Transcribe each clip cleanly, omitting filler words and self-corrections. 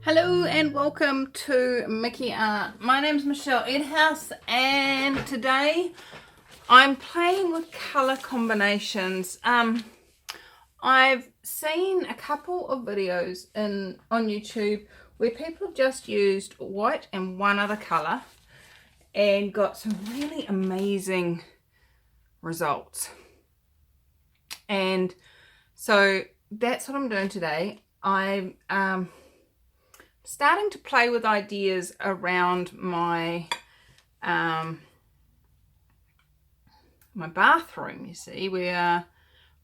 Hello and welcome to Mickey Art. My name's Michelle Edhouse and today I'm playing with colour combinations. I've seen a couple of videos on YouTube where people have just used white and one other colour and got some really amazing results. And so that's what I'm doing today. I'm starting to play with ideas around my my bathroom. You see, we are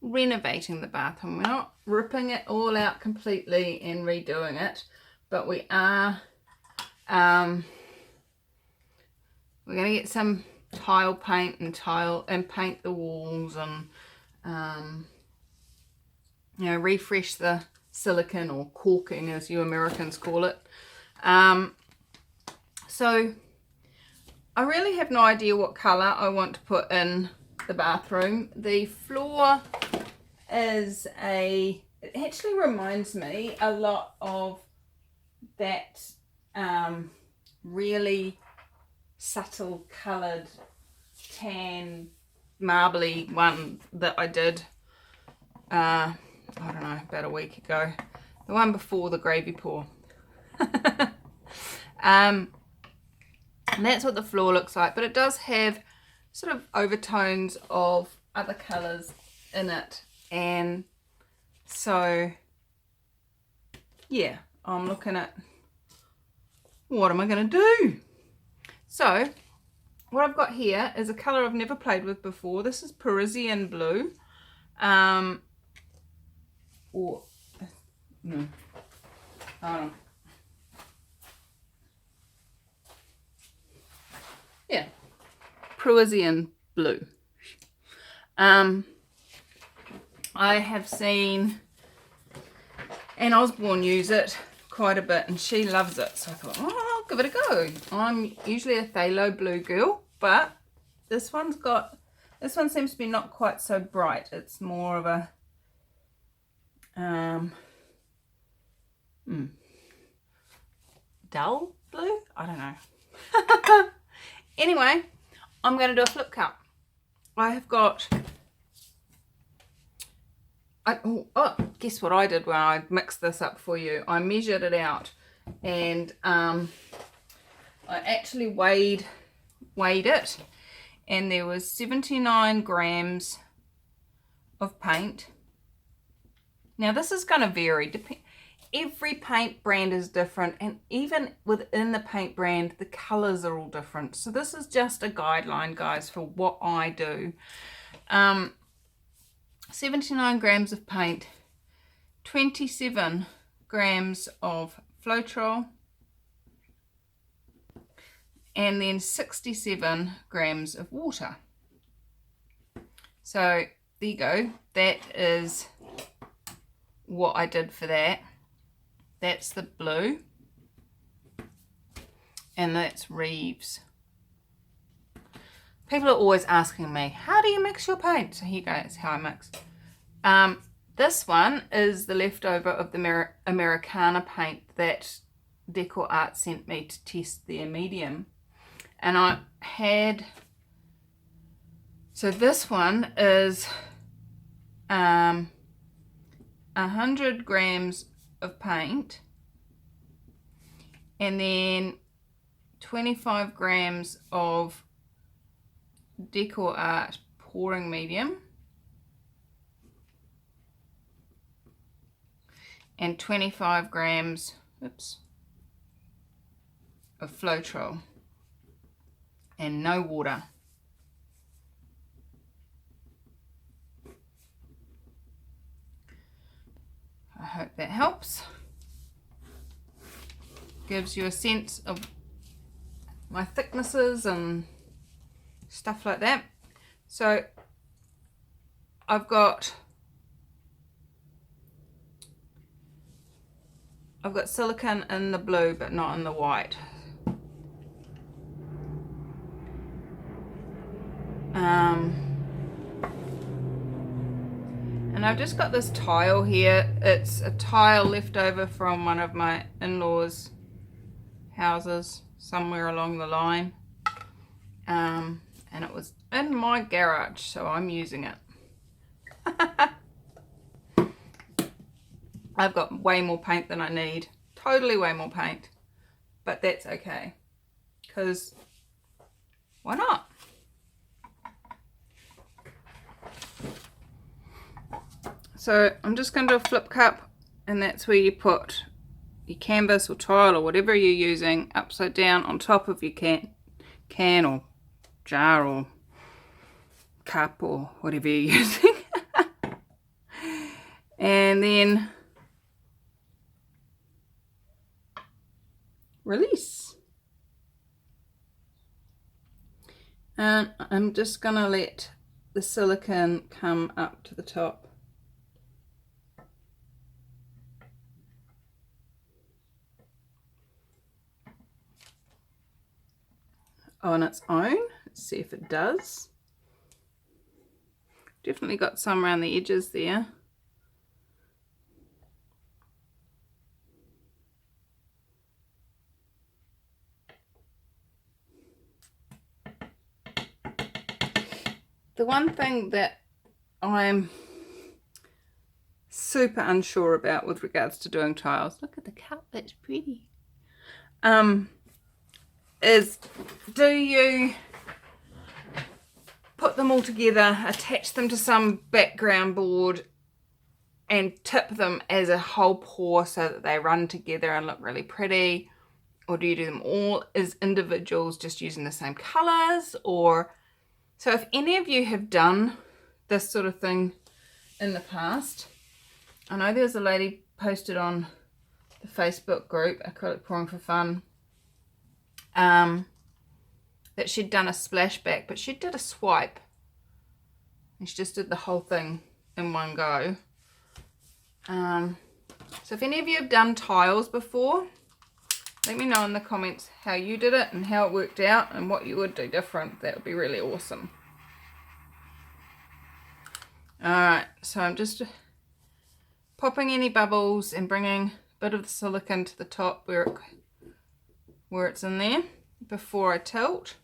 renovating the bathroom. We're not ripping it all out completely and redoing it, but we are we're going to get some tile paint and paint the walls and refresh the silicone, or caulking as you Americans call it. So I really have no idea what colour I want to put in the bathroom. The floor it actually reminds me a lot of that really subtle coloured tan marbly one that I did I don't know, about a week ago. The one before the gravy pour. And that's what the floor looks like, but it does have sort of overtones of other colours in it. And so, yeah, I'm looking at what am I going to do? So, what I've got here is a colour I've never played with before. This is Parisian blue. Or no, yeah, Parisian blue. I have seen Anne Osborne use it quite a bit and she loves it, so I thought, oh, I'll give it a go. I'm usually a phthalo blue girl, but this one seems to be not quite so bright. It's more of a dull blue? I don't know. Anyway, I'm going to do a flip cup. I have got... guess what I did when I mixed this up for you? I measured it out and I actually weighed it, and there was 79 grams of paint. Now this is going to vary. Every paint brand is different, and even within the paint brand the colors are all different. So this is just a guideline, guys, for what I do. 79 grams of paint, 27 grams of Floetrol, and then 67 grams of water. So there you go. That is what I did for that. That's the blue, and that's Reeves. People are always asking me, how do you mix your paint? So here you go, that's how I mix. This one is the leftover of the Americana paint that Decor Art sent me to test their medium. And I had, so this one is 100 grams of paint, and then 25 grams of Decor Art pouring medium, and 25 grams of Floetrol, and no water. I hope that helps. Gives you a sense of my thicknesses and stuff like that. So I've got silicone in the blue but not in the white. And I've just got this tile here. It's a tile left over from one of my in-laws' houses somewhere along the line. And it was in my garage, so I'm using it. I've got way more paint than I need. Totally way more paint. But that's okay. Because why not? So I'm just going to do a flip cup, and that's where you put your canvas or tile or whatever you're using upside down on top of your can or jar or cup or whatever you're using. And then release. And I'm just going to let the silicone come up to the top. On its own. Let's see if it does. Definitely got some around the edges there. The one thing that I'm super unsure about with regards to doing tiles, look at the cup, that's pretty, is do you put them all together, attach them to some background board and tip them as a whole pour so that they run together and look really pretty? Or do you do them all as individuals just using the same colours? Or so if any of you have done this sort of thing in the past, I know there's a lady posted on the Facebook group, Acrylic Pouring for Fun, that she'd done a splashback, but she did a swipe. And she just did the whole thing in one go. So if any of you have done tiles before, let me know in the comments how you did it and how it worked out and what you would do different. That would be really awesome. Alright, so I'm just popping any bubbles and bringing a bit of the silicone to the top where it's in there before I tilt.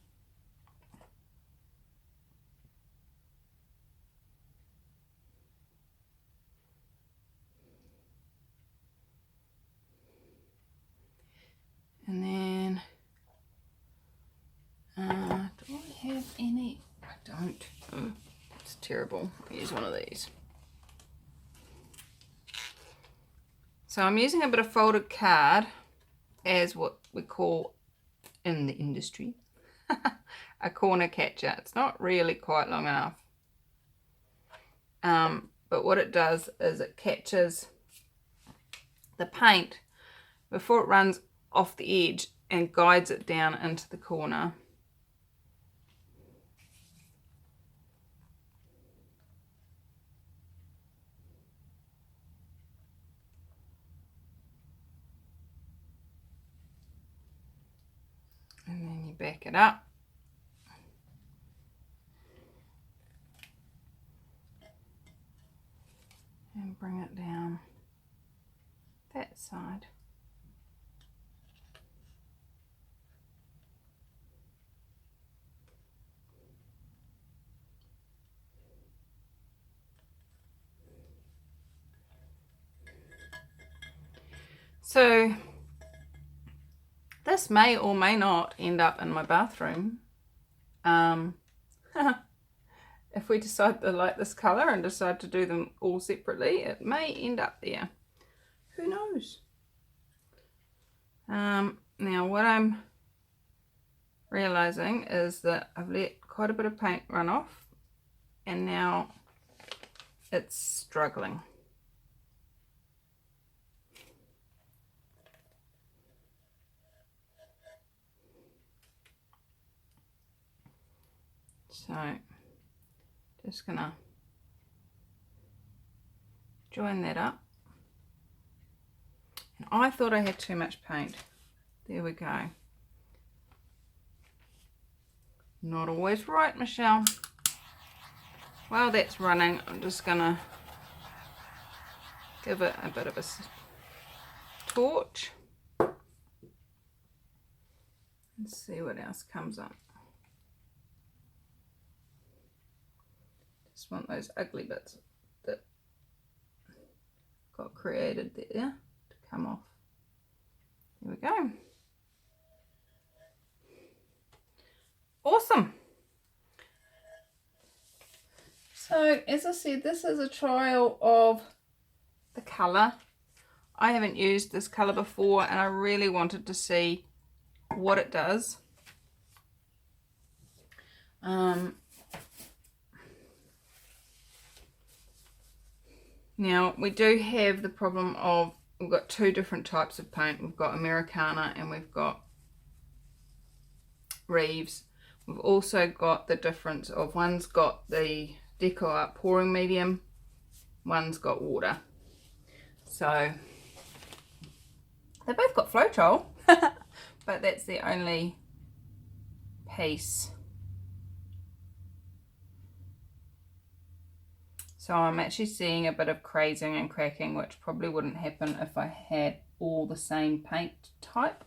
And then, do I have any? I don't. Oh, it's terrible. I'll use one of these. So I'm using a bit of folded card as what we call in the industry a corner catcher. It's not really quite long enough. But what it does is it catches the paint before it runs off the edge and guides it down into the corner. And then you back it up. And bring it down that side. So this may or may not end up in my bathroom. If we decide to like this colour and decide to do them all separately, it may end up there. Who knows? Now what I'm realising is that I've let quite a bit of paint run off and now it's struggling. So just gonna join that up. And I thought I had too much paint. There we go. Not always right, Michelle. While that's running, I'm just gonna give it a bit of a torch and see what else comes up. Just want those ugly bits that got created there to come off. There we go. Awesome. So as I said, this is a trial of the colour. I haven't used this colour before and I really wanted to see what it does. Now we do have the problem of we've got two different types of paint. We've got Americana and we've got Reeves. We've also got the difference of one's got the Deco Art pouring medium, one's got water. So they both got Floetrol, but that's the only piece. So I'm actually seeing a bit of crazing and cracking, which probably wouldn't happen if I had all the same paint type.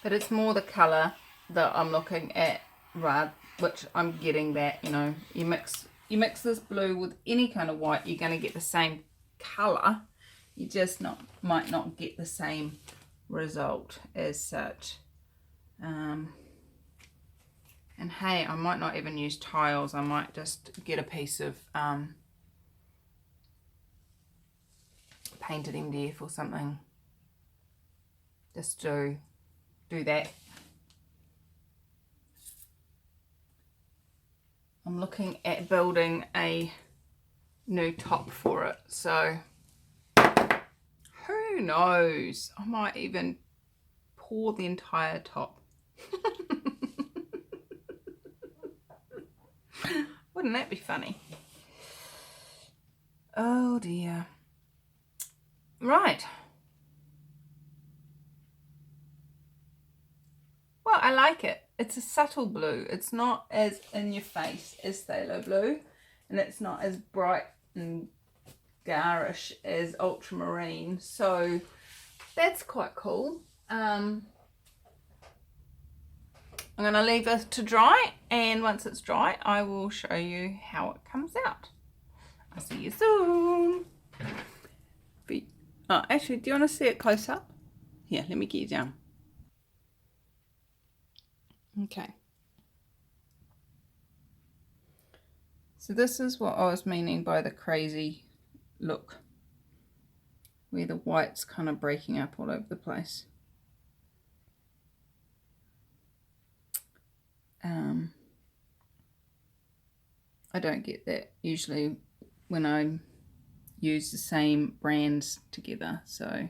But it's more the colour that I'm looking at, right, which I'm getting that, you know, you mix this blue with any kind of white, you're going to get the same colour. You just might not get the same result as such. And hey, I might not even use tiles. I might just get a piece of painted MDF or something. Just do that. I'm looking at building a new top for it, so who knows, I might even pour the entire top. Wouldn't that be funny? Oh dear. Right. Well, I like it. It's a subtle blue. It's not as in your face as Phthalo blue, and it's not as bright and garish as ultramarine. So that's quite cool. I'm going to leave it to dry, and once it's dry, I will show you how it comes out. I'll see you soon. Oh, actually, do you want to see it close up? Here, let me get you down. Okay, so this is what I was meaning by the crazy look, where the white's kind of breaking up all over the place. I don't get that usually when I use the same brands together, so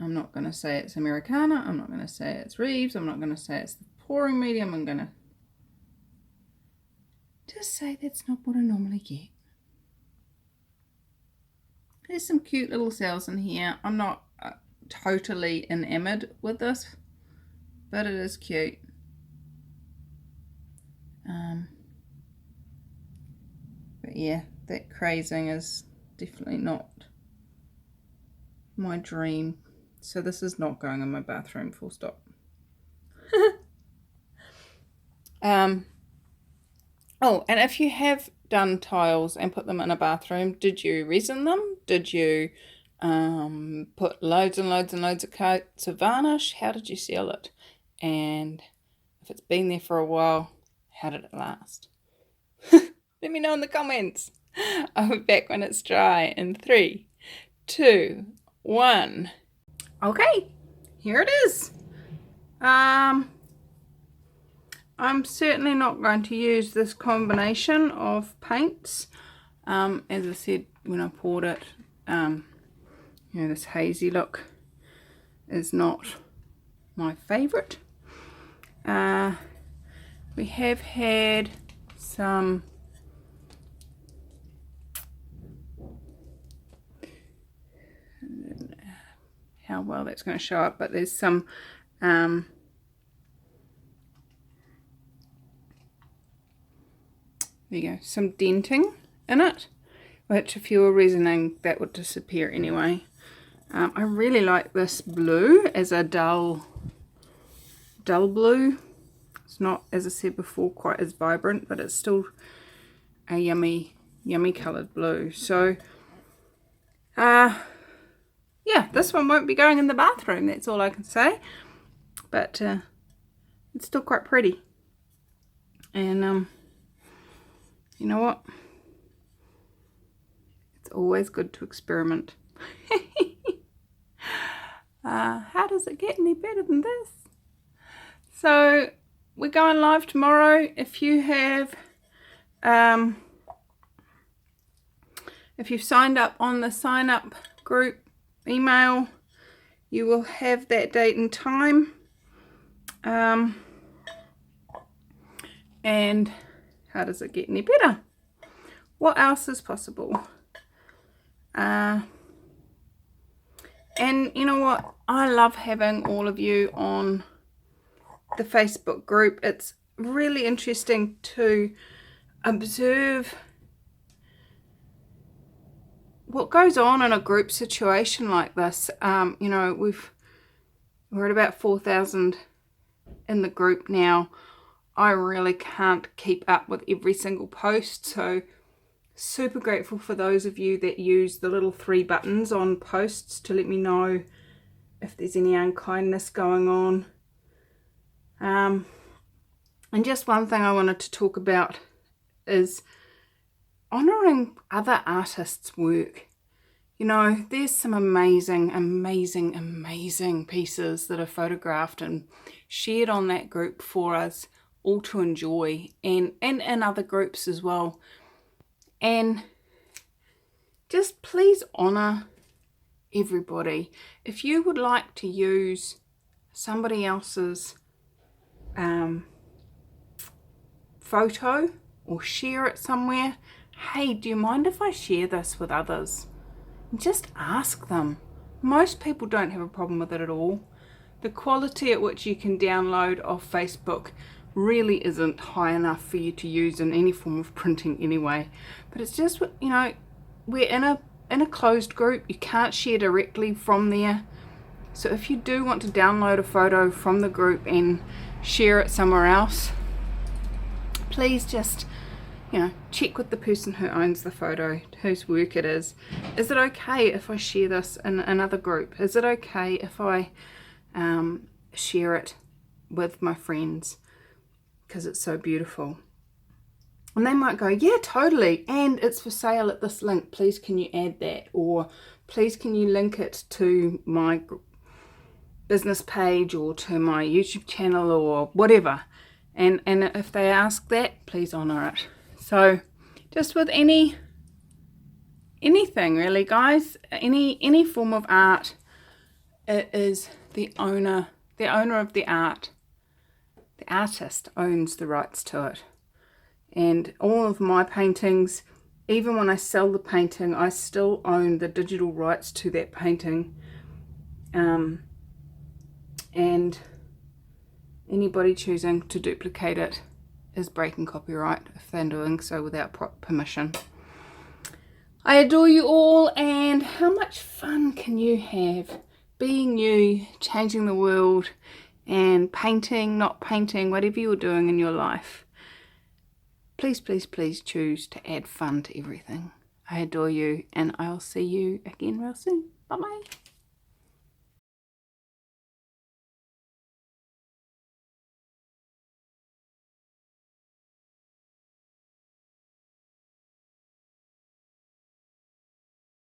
I'm not going to say it's Americana, I'm not going to say it's Reeves, I'm not going to say it's the pouring medium, I'm going to just say that's not what I normally get. There's some cute little cells in here. I'm not totally enamored with this, but it is cute. But yeah, that crazing is definitely not my dream. So this is not going in my bathroom, full stop. Oh, and if you have done tiles and put them in a bathroom, did you resin them? Did you put loads and loads and loads of coats of varnish? How did you seal it? And if it's been there for a while, how did it last? Let me know in the comments. I'll be back when it's dry in 3, 2, 1. Okay, here it is. I'm certainly not going to use this combination of paints. As I said when I poured it, you know, this hazy look is not my favourite. We have had some how well that's going to show up, but there's some there you go, some denting in it, which if you were resining, that would disappear anyway. I really like this blue as a dull blue. It's not, as I said before, quite as vibrant, but it's still a yummy coloured blue. So yeah, this one won't be going in the bathroom, that's all I can say, but it's still quite pretty. And you know what, it's always good to experiment. How does it get any better than this? So we're going live tomorrow. If you have if you've signed up on the sign up group email, you will have that date and time. And how does it get any better? What else is possible? And you know what? I love having all of you on the Facebook group. It's really interesting to observe what goes on in a group situation like this. You know, we're at about 4,000 in the group now. I really can't keep up with every single post, so super grateful for those of you that use the little 3 buttons on posts to let me know if there's any unkindness going on. And just one thing I wanted to talk about is honouring other artists' work. You know, there's some amazing pieces that are photographed and shared on that group for us all to enjoy, and in other groups as well. And just please honour everybody. If you would like to use somebody else's photo or share it somewhere, hey, do you mind if I share this with others? And just ask them. Most people don't have a problem with it at all. The quality at which you can download off Facebook really isn't high enough for you to use in any form of printing anyway. But it's just, you know, we're in a closed group. You can't share directly from there. So if you do want to download a photo from the group and share it somewhere else, please just, you know, check with the person who owns the photo, whose work it is. Is it okay if I share this in another group? Is it okay if I share it with my friends because it's so beautiful? And they might go, yeah, totally, and it's for sale at this link, please can you add that, or please can you link it to my business page or to my YouTube channel or whatever. And if they ask that, please honour it. So just with anything really, guys, any form of art, it is the owner of the art. The artist owns the rights to it. And all of my paintings, even when I sell the painting, I still own the digital rights to that painting. And anybody choosing to duplicate it is breaking copyright if they're doing so without permission. I adore you all, and how much fun can you have being you, changing the world, and painting, not painting, whatever you're doing in your life. Please, please, please choose to add fun to everything. I adore you, and I'll see you again real soon. Bye-bye.